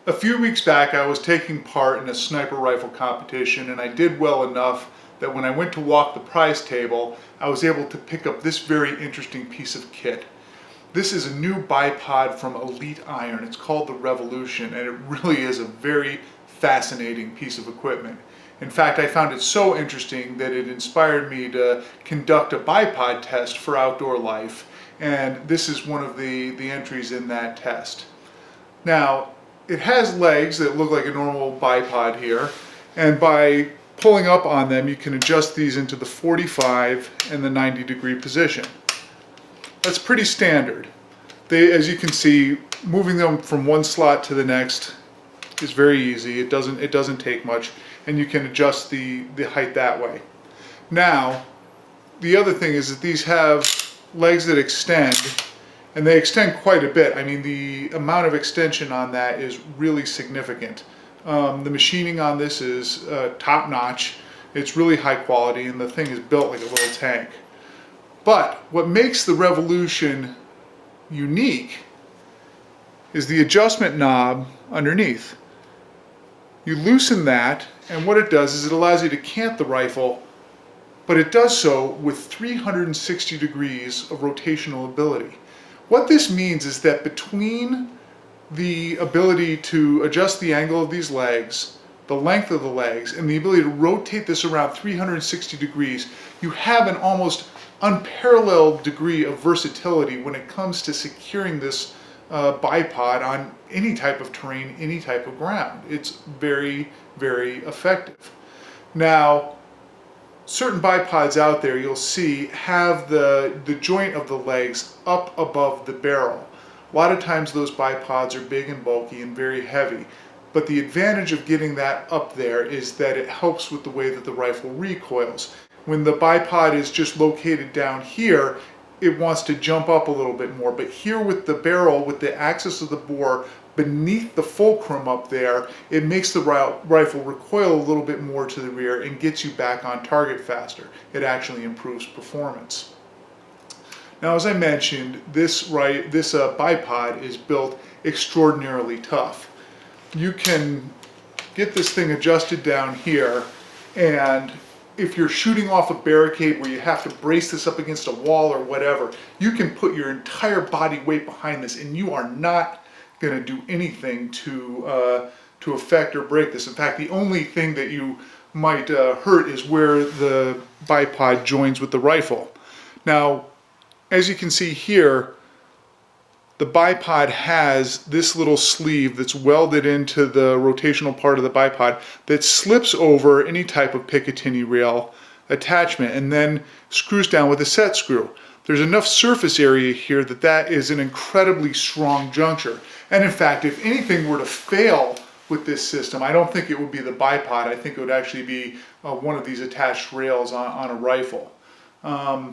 A few weeks back I was taking part in a sniper rifle competition, and I did well enough that when I went to walk the prize table I was able to pick up this very interesting piece of kit. This is a new bipod from EliteIron. It's called the Revolution, and it really is a very fascinating piece of equipment. In fact, I found it so interesting that it inspired me to conduct a bipod test for outdoor life, and this is one of the entries in that test. Now, it has legs that look like a normal bipod here, and by pulling up on them you can adjust these into the 45 and the 90-degree position. That's pretty standard. As you can see, moving them from one slot to the next is very easy. It doesn't take much, and you can adjust the height that way. Now, the other thing is that these have legs that extend, and they extend quite a bit. I mean, the amount of extension on that is really significant. The machining on this is top-notch. It's really high quality, and the thing is built like a little tank. But what makes the Revolution unique is the adjustment knob underneath. You loosen that, and what it does is it allows you to cant the rifle, but it does so with 360 degrees of rotational ability. What this means is that between the ability to adjust the angle of these legs, the length of the legs, and the ability to rotate this around 360 degrees, you have an almost unparalleled degree of versatility when it comes to securing this bipod on any type of terrain, any type of ground. It's very, very effective. Now, certain bipods out there you'll see have the joint of the legs up above the barrel. A lot of times those bipods are big and bulky and very heavy, but the advantage of getting that up there is that it helps with the way that the rifle recoils. When the bipod is just located down here, it wants to jump up a little bit more, but here with the barrel, with the axis of the bore beneath the fulcrum up there, it makes the rifle recoil a little bit more to the rear and gets you back on target faster. It actually improves performance. Now, as I mentioned, this bipod is built extraordinarily tough. You can get this thing adjusted down here, and if you're shooting off a barricade where you have to brace this up against a wall or whatever, you can put your entire body weight behind this and you are not going to do anything to affect or break this. In fact, the only thing that you might hurt is where the bipod joins with the rifle. Now, as you can see here, the bipod has this little sleeve that's welded into the rotational part of the bipod that slips over any type of Picatinny rail attachment and then screws down with a set screw. There's enough surface area here that is an incredibly strong juncture. And in fact, if anything were to fail with this system, I don't think it would be the bipod. I think it would actually be one of these attached rails on a rifle. I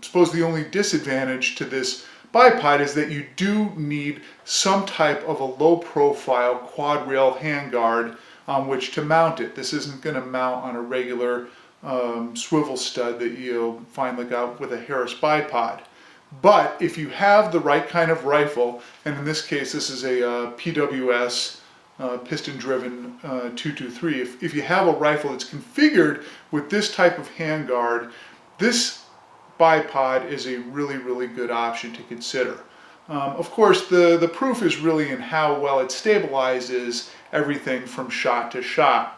suppose the only disadvantage to this bipod is that you do need some type of a low profile quad rail handguard on which to mount it. This isn't going to mount on a regular swivel stud that you'll find like out with a Harris bipod. But if you have the right kind of rifle, and in this case this is a PWS piston driven 223, if you have a rifle that's configured with this type of handguard, this bipod is a really, really good option to consider. Of course, the proof is really in how well it stabilizes everything from shot to shot.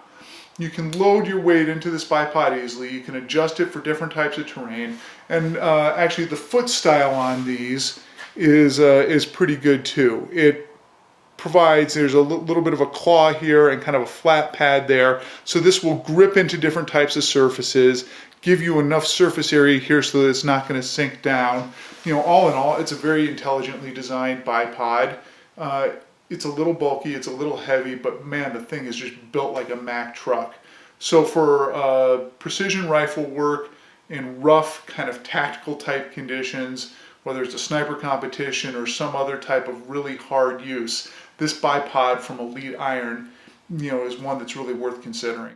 You can load your weight into this bipod easily. You can adjust it for different types of terrain, and actually the foot style on these is pretty good too. It provides, there's a little bit of a claw here and kind of a flat pad there, so this will grip into different types of surfaces, give you enough surface area here so that it's not going to sink down. You know, all in all, it's a very intelligently designed bipod. It's a little bulky, it's a little heavy, but man, the thing is just built like a Mack truck. So for precision rifle work in rough kind of tactical type conditions, whether it's a sniper competition or some other type of really hard use, this bipod from EliteIron, is one that's really worth considering.